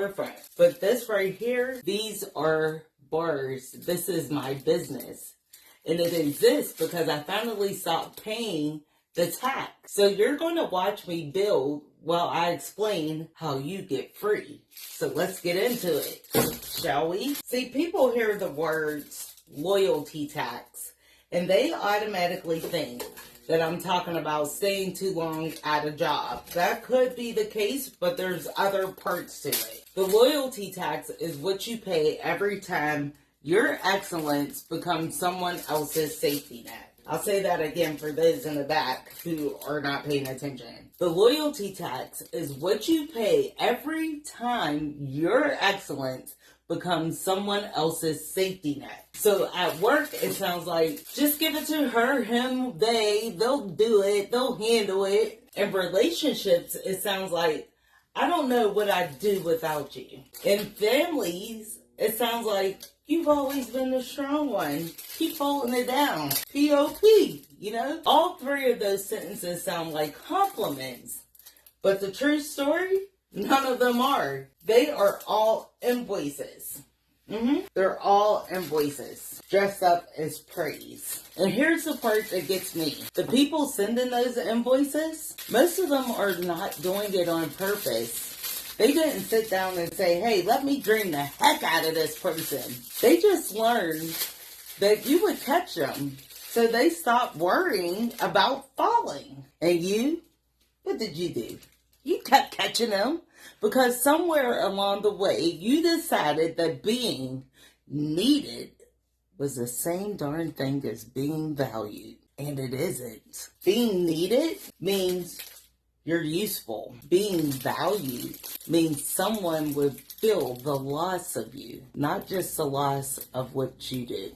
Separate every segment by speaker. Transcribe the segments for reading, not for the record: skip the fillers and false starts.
Speaker 1: different. But this right here, these are bars. This is my business. And it exists because I finally stopped paying the tax. So you're going to watch me build while I explain how you get free. So let's get into it, shall we? See, people hear the words loyalty tax, and they automatically think that I'm talking about staying too long at a job. That could be the case, but there's other parts to it. The loyalty tax is what you pay every time your excellence becomes someone else's safety net. I'll say that again for those in the back who are not paying attention. The loyalty tax is what you pay every time your excellence becomes someone else's safety net. So at work, it sounds like, just give it to her, him, they'll do it, they'll handle it. In relationships, it sounds like, I don't know what I'd do without you. In families, it sounds like, you've always been the strong one. Keep holding it down. P.O.P., you know? All three of those sentences sound like compliments. But the true story, none of them are. They are all invoices. They're all invoices dressed up as praise. And here's the part that gets me. The people sending those invoices, most of them are not doing it on purpose. They didn't sit down and say, hey, let me dream the heck out of this person. They just learned that you would catch them. So they stopped worrying about falling. And you, what did you do? You kept catching them because somewhere along the way, you decided that being needed was the same darn thing as being valued. And it isn't. Being needed means you're useful. Being valued means someone would feel the loss of you, not just the loss of what you do.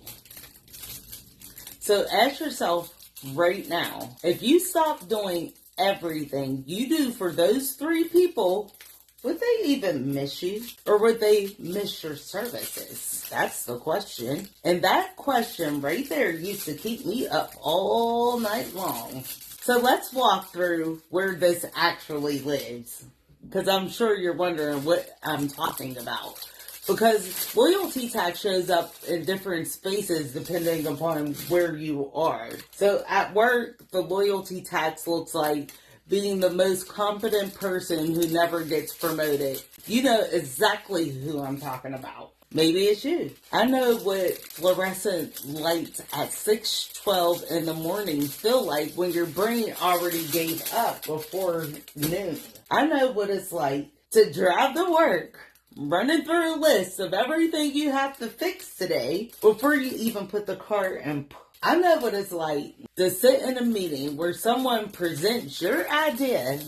Speaker 1: So ask yourself right now, if you stop doing everything you do for those three people, would they even miss you? Or would they miss your services? That's the question. And that question right there used to keep me up all night long. So let's walk through where this actually lives. Because I'm sure you're wondering what I'm talking about. Because loyalty tax shows up in different spaces depending upon where you are. So at work, the loyalty tax looks like being the most confident person who never gets promoted. You know exactly who I'm talking about. Maybe it's you. I know what fluorescent lights at 6:12 in the morning feel like when your brain already gave up before noon. I know what it's like to drive to work, running through a list of everything you have to fix today before you even put the car in. I know what it's like to sit in a meeting where someone presents your idea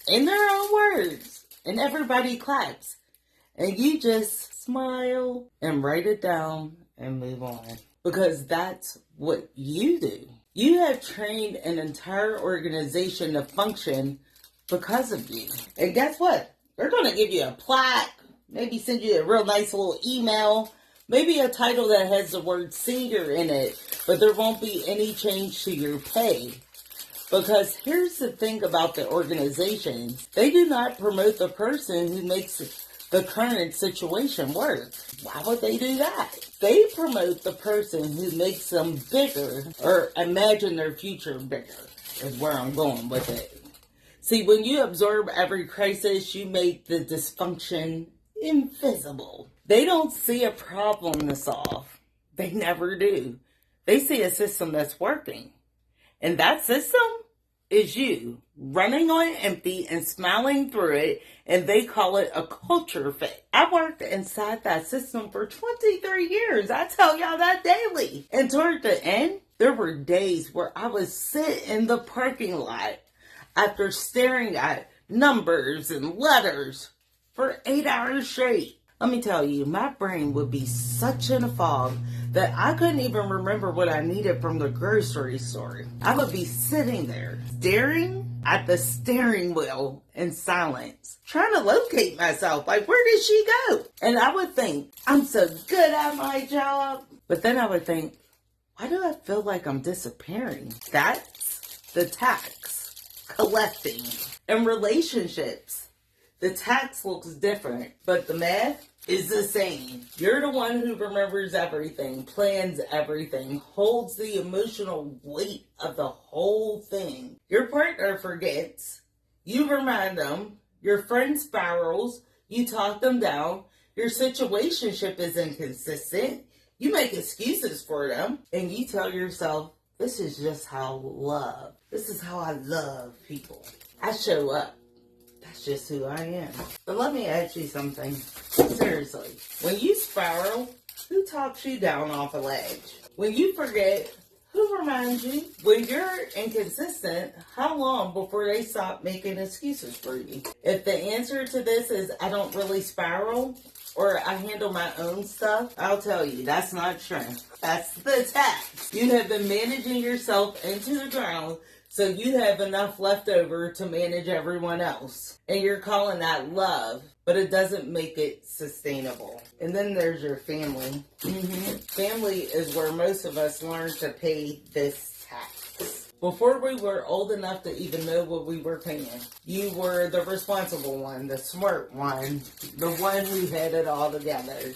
Speaker 1: in their own words and everybody claps and you just smile and write it down and move on. Because that's what you do. You have trained an entire organization to function because of you. And guess what? They're going to give you a plaque, maybe send you a real nice little email, maybe a title that has the word senior in it, but there won't be any change to your pay. Because here's the thing about the organizations. They do not promote the person who makes the current situation work. Why would they do that? They promote the person who makes them bigger or imagine their future bigger, is where I'm going with it. See, when you absorb every crisis, you make the dysfunction invisible. They don't see a problem to solve. They never do. They see a system that's working. And that system is you, running on empty and smiling through it, and they call it a culture fit. I worked inside that system for 23 years. I tell y'all that daily. And toward the end, there were days where I would sit in the parking lot after staring at numbers and letters for 8 hours straight. Let me tell you, my brain would be such in a fog that I couldn't even remember what I needed from the grocery store. I would be sitting there, staring at the steering wheel in silence, trying to locate myself. Like, where did she go? And I would think, I'm so good at my job. But then I would think, why do I feel like I'm disappearing? That's the tax collecting. In relationships, The tax looks different, but the math is the same. You're the one who remembers everything, plans everything, holds the emotional weight of the whole thing. Your partner forgets. You remind them. Your friend spirals. You talk them down. Your situationship is inconsistent. You make excuses for them. And you tell yourself, this is just how love. This is how I love people. I show up. That's just who I am. But let me ask you something. Seriously. When you spiral, who talks you down off a ledge? When you forget, who reminds you? When you're inconsistent, how long before they stop making excuses for you? If the answer to this is, I don't really spiral, or I handle my own stuff, I'll tell you, that's not true. That's the tax. You have been managing yourself into the ground, so you have enough left over to manage everyone else. And you're calling that love, but it doesn't make it sustainable. And then there's your family. Family is where most of us learn to pay this tax. Before we were old enough to even know what we were paying, you were the responsible one, the smart one, the one who had it all together.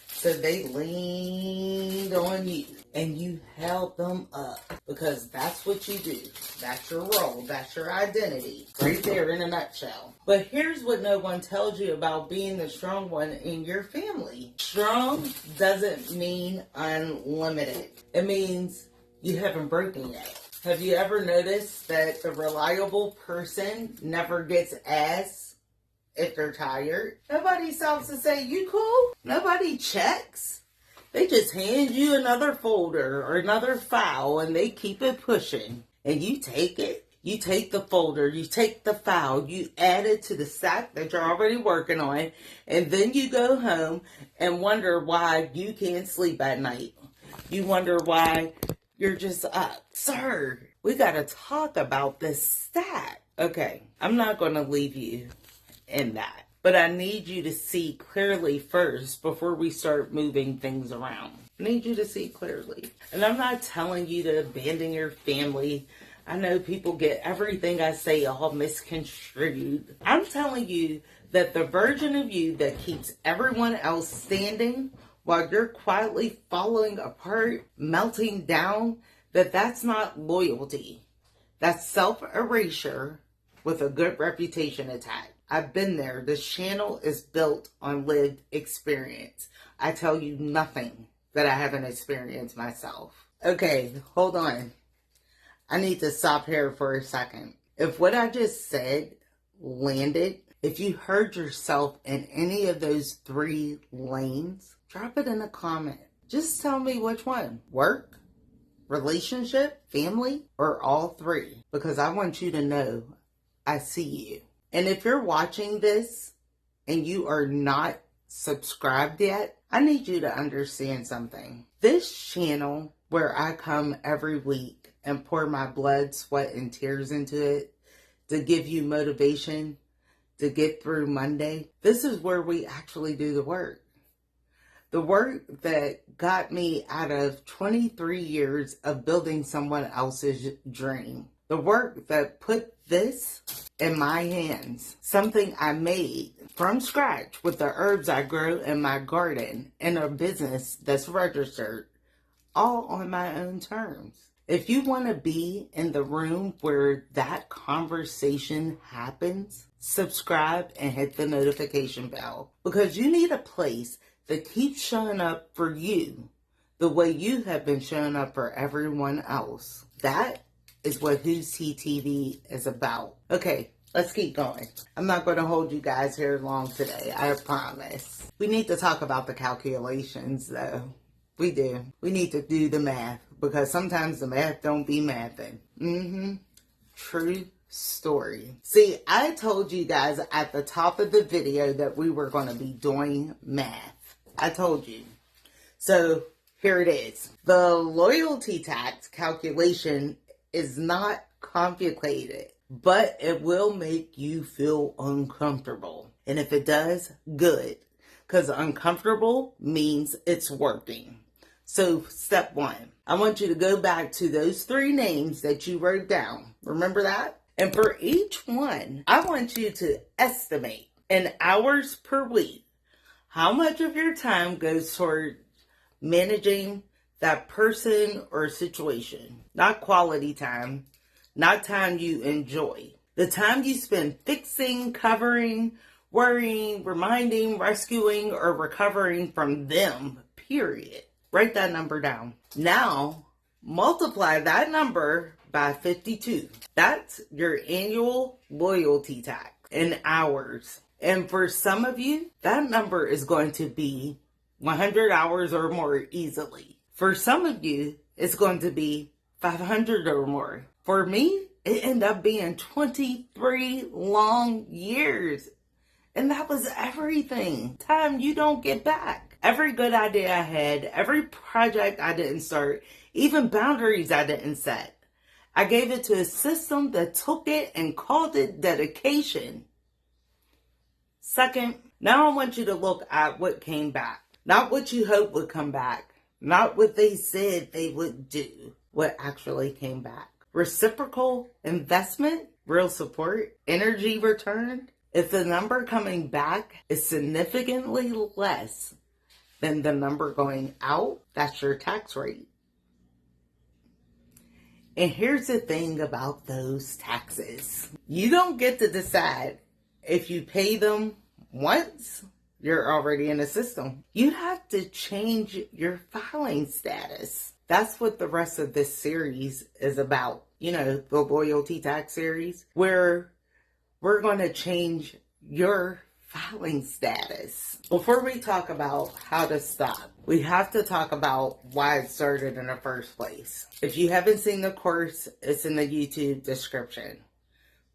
Speaker 1: So they leaned on you and you held them up because that's what you do. That's your role. That's your identity. Right there in a nutshell. But here's what no one tells you about being the strong one in your family. Strong doesn't mean unlimited. It means you haven't broken yet. Have you ever noticed that the reliable person never gets asked if they're tired? Nobody stops to say, you cool? Nobody checks. They just hand you another folder or another file and they keep it pushing. And you take it. You take the folder, you take the file, you add it to the stack that you're already working on, and then you go home and wonder why you can't sleep at night. You wonder why you're just up. Sir, we got to talk about this stack. Okay, I'm not going to leave you in that. But I need you to see clearly first before we start moving things around. I need you to see clearly. And I'm not telling you to abandon your family. I know people get everything I say all misconstrued. I'm telling you that the version of you that keeps everyone else standing while you're quietly falling apart, melting down, that's not loyalty. That's self-erasure with a good reputation attached. I've been there. This channel is built on lived experience. I tell you nothing that I haven't experienced myself. Okay, hold on. I need to stop here for a second. If what I just said landed, if you heard yourself in any of those 3 lanes, drop it in a comment. Just tell me which one. Work, relationship, family, or all 3. Because I want you to know I see you. And if you're watching this and you are not subscribed yet, I need you to understand something. This channel, where I come every week and pour my blood, sweat, and tears into it to give you motivation to get through Monday, this is where we actually do the work. The work that got me out of 23 years of building someone else's dream. The work that put this in my hands. Something I made from scratch with the herbs I grow in my garden and a business that's registered. All on my own terms. If you want to be in the room where that conversation happens, subscribe and hit the notification bell. Because you need a place that keeps showing up for you the way you have been showing up for everyone else. That is what Who's TTV is about. Okay, let's keep going. I'm not going to hold you guys here long today, I promise. We need to talk about the calculations, though. We do. We need to do the math, because sometimes the math don't be mathing. True story. See, I told you guys at the top of the video that we were going to be doing math. I told you. So, here it is. The loyalty tax calculation is not complicated, but it will make you feel uncomfortable. And if it does, good. Because uncomfortable means it's working. So step 1, I want you to go back to those 3 names that you wrote down. Remember that? And for each one, I want you to estimate In hours per week, how much of your time goes toward managing that person or situation? Not quality time, not time you enjoy. The time you spend fixing, covering, worrying, reminding, rescuing, or recovering from them, period. Write that number down. Now, multiply that number by 52. That's your annual loyalty tax in hours. And for some of you, that number is going to be 100 hours or more easily. For some of you, it's going to be 500 or more. For me, it ended up being 23 long years. And that was everything. Time you don't get back. Every good idea I had, every project I didn't start, even boundaries I didn't set. I gave it to a system that took it and called it dedication. Second, now I want you to look at what came back. Not what you hoped would come back. Not what they said they would do. What actually came back. Reciprocal investment, real support, energy returned. If the number coming back is significantly less than the number going out, that's your tax rate. And here's the thing about those taxes. You don't get to decide if you pay them once. You're already in the system. You have to change your filing status. That's what the rest of this series is about. You know, the loyalty tax series, where we're going to change your filing status. Before we talk about how to stop, we have to talk about why it started in the first place. If you haven't seen the course, it's in the YouTube description.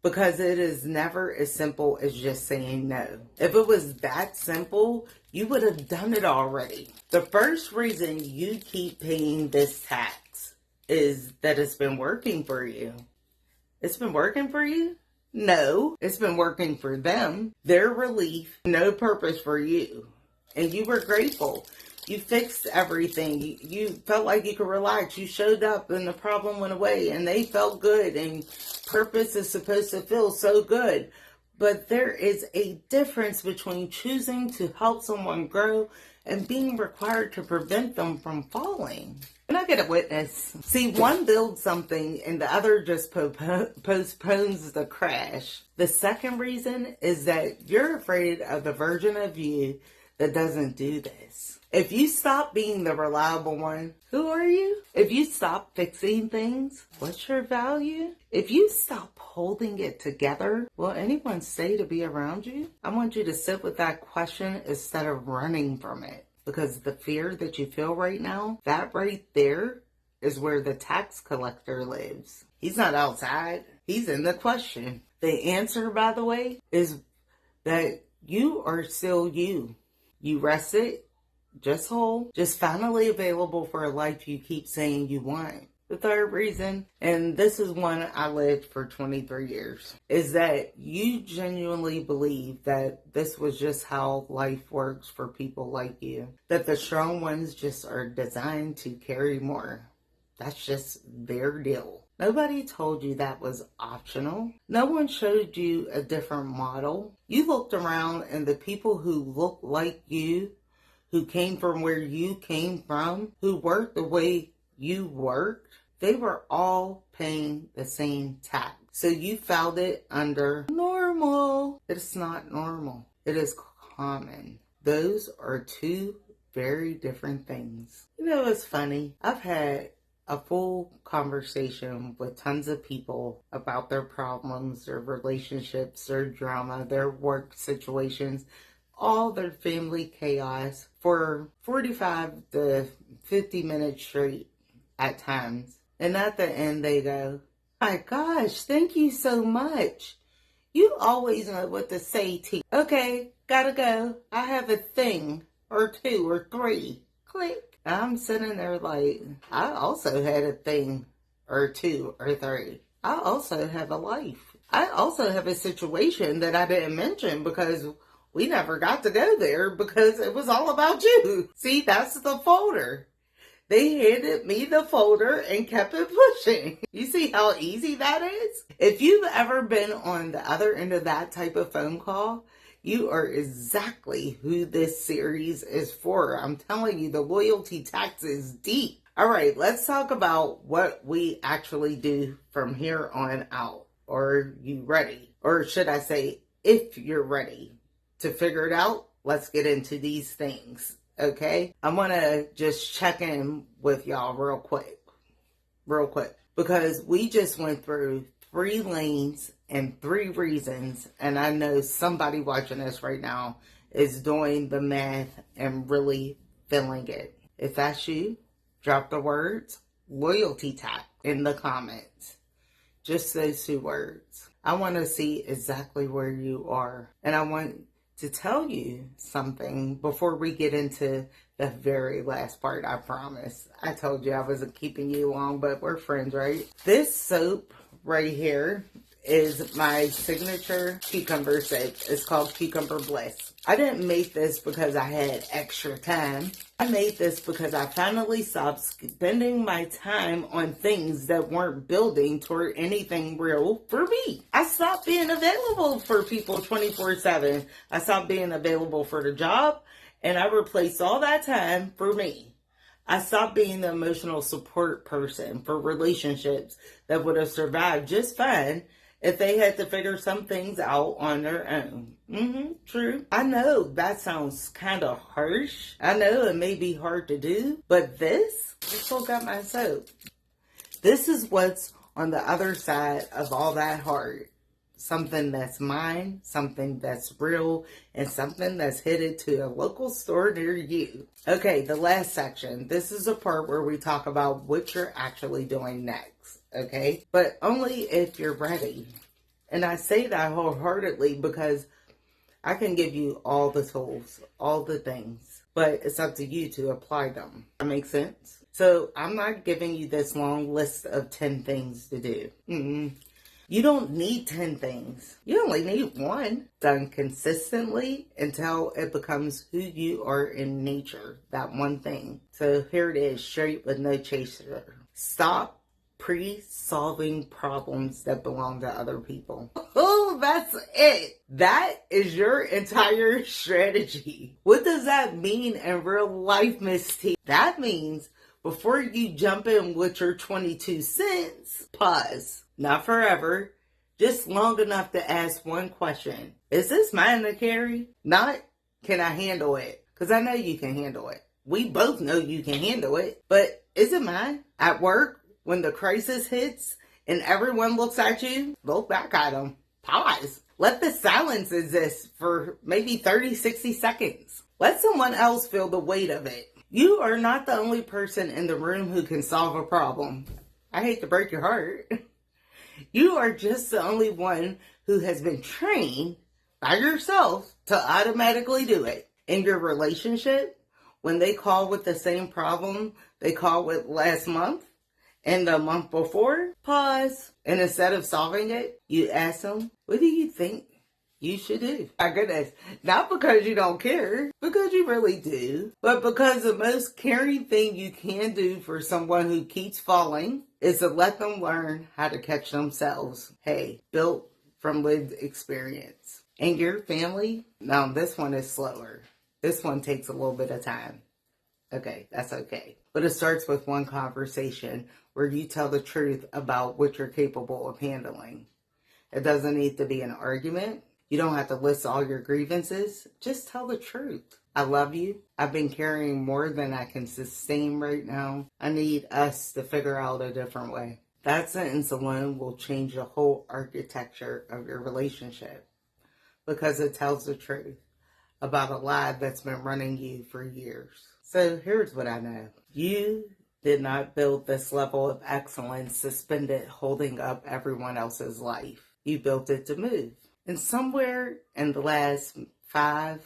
Speaker 1: Because it is never as simple as just saying no. If it was that simple, you would have done it already. The first reason you keep paying this tax is that it's been working for you. It's been working for you? No, it's been working for them. Their relief, no purpose for you. And you were grateful. You fixed everything. You felt like you could relax. You showed up and the problem went away and they felt good. And purpose is supposed to feel so good. But there is a difference between choosing to help someone grow and being required to prevent them from falling. And I get a witness. See, one builds something and the other just postpones the crash. The second reason is that you're afraid of the version of you that doesn't do this. If you stop being the reliable one, who are you? If you stop fixing things, what's your value? If you stop holding it together, will anyone stay to be around you? I want you to sit with that question instead of running from it. Because the fear that you feel right now, that right there is where the tax collector lives. He's not outside. He's in the question. The answer, by the way, is that you are still you. You rested, just whole, just finally available for a life you keep saying you want. The third reason, and this is one I lived for 23 years, is that you genuinely believe that this was just how life works for people like you. That the strong ones just are designed to carry more. That's just their deal. Nobody told you that was optional. No one showed you a different model. You looked around and the people who looked like you, who came from where you came from, who worked the way you worked, they were all paying the same tax. So you filed it under normal. It's not normal. It is common. Those are two very different things. You know, it's funny. I've had a full conversation with tons of people about their problems, their relationships, their drama, their work situations, all their family chaos for 45 to 50 minutes straight at times. And at the end they go, my gosh, thank you so much. You always know what to say to. Okay, gotta go. I have a thing or two or three. Click. I'm sitting there like, I also had a thing or two or three. I also have a life. I also have a situation that I didn't mention because we never got to go there because it was all about you. See, that's the folder. They handed me the folder and kept it pushing. You see how easy that is? If you've ever been on the other end of that type of phone call, you are exactly who this series is for. I'm telling you, the loyalty tax is deep. All right, let's talk about what we actually do from here on out. Are you ready? Or should I say, if you're ready to figure it out, let's get into these things, okay? I'm gonna just check in with y'all real quick, because we just went through 3 lanes and 3 reasons, and I know somebody watching this right now is doing the math and really feeling it. If that's you, drop the words loyalty tap in the comments. Just those 2 words. I want to see exactly where you are, and I want to tell you something before we get into the very last part. I promise. I told you I wasn't keeping you long, but we're friends, right? This soap right here is my signature cucumber soap. It's called Cucumber Bliss. I didn't make this because I had extra time. I made this because I finally stopped spending my time on things that weren't building toward anything real for me. I stopped being available for people 24/7. I stopped being available for the job, and I replaced all that time for me. I stopped being the emotional support person for relationships that would have survived just fine if they had to figure some things out on their own. True. I know that sounds kind of harsh. I know it may be hard to do, but this still got my soap. This is what's on the other side of all that hard. Something that's mine, something that's real, and something that's headed to a local store near you. Okay, the last section. This is a part where we talk about what you're actually doing next, okay? But only if you're ready. And I say that wholeheartedly because I can give you all the tools, all the things, but it's up to you to apply them. That makes sense? So I'm not giving you this long list of 10 things to do. You don't need 10 things. You only need 1 done consistently until it becomes who you are in nature, that one thing. So here it is, straight with no chaser. Stop pre-solving problems that belong to other people. Oh, that's it. That is your entire strategy. What does that mean in real life, Miss T? That means before you jump in with your 22 cents, pause. Not forever, just long enough to ask one question. Is this mine to carry? Not, can I handle it? Because I know you can handle it. We both know you can handle it. But is it mine? At work, when the crisis hits and everyone looks at you, look back at them. Pause. Let the silence exist for maybe 30, 60 seconds. Let someone else feel the weight of it. You are not the only person in the room who can solve a problem. I hate to break your heart. You are just the only one who has been trained by yourself to automatically do it. In your relationship, when they call with the same problem they called with last month and the month before, pause. And instead of solving it, you ask them, what do you think you should do? My goodness. Not because you don't care, because you really do, but because the most caring thing you can do for someone who keeps falling is to let them learn how to catch themselves. Hey, built from lived experience. And your family, now this one is slower. This one takes a little bit of time. Okay, that's okay. But it starts with one conversation where you tell the truth about what you're capable of handling. It doesn't need to be an argument. You don't have to list all your grievances. Just tell the truth. I love you. I've been carrying more than I can sustain right now. I need us to figure out a different way. That sentence alone will change the whole architecture of your relationship because it tells the truth about a lie that's been running you for years. So here's what I know. You did not build this level of excellence suspended holding up everyone else's life. You built it to move. And somewhere in the last 5,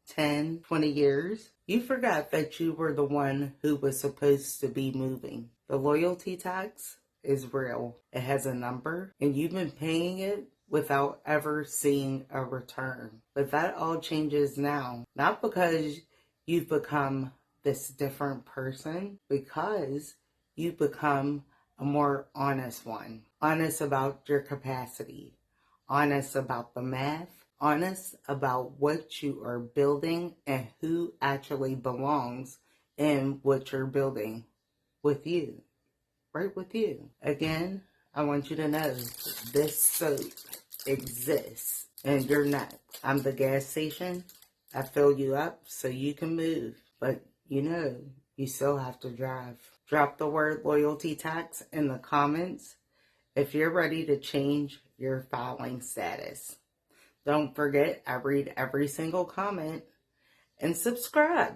Speaker 1: 10, 20 years, you forgot that you were the one who was supposed to be moving. The loyalty tax is real. It has a number, and you've been paying it without ever seeing a return. But that all changes now. Not because you've become this different person, because you've become a more honest one. Honest about your capacity. Honest about the math, honest about what you are building and who actually belongs in what you're building with you, right with you. Again, I want you to know this soap exists and you're not. I'm the gas station. I fill you up so you can move, but you still have to drive. Drop the word loyalty tax in the comments if you're ready to change your filing status. Don't forget, I read every single comment, and subscribe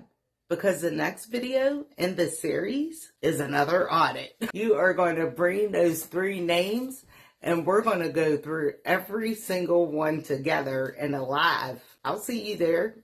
Speaker 1: because the next video in the series is another audit. You are going to bring those 3 names and we're going to go through every single one together in a live. I'll see you there.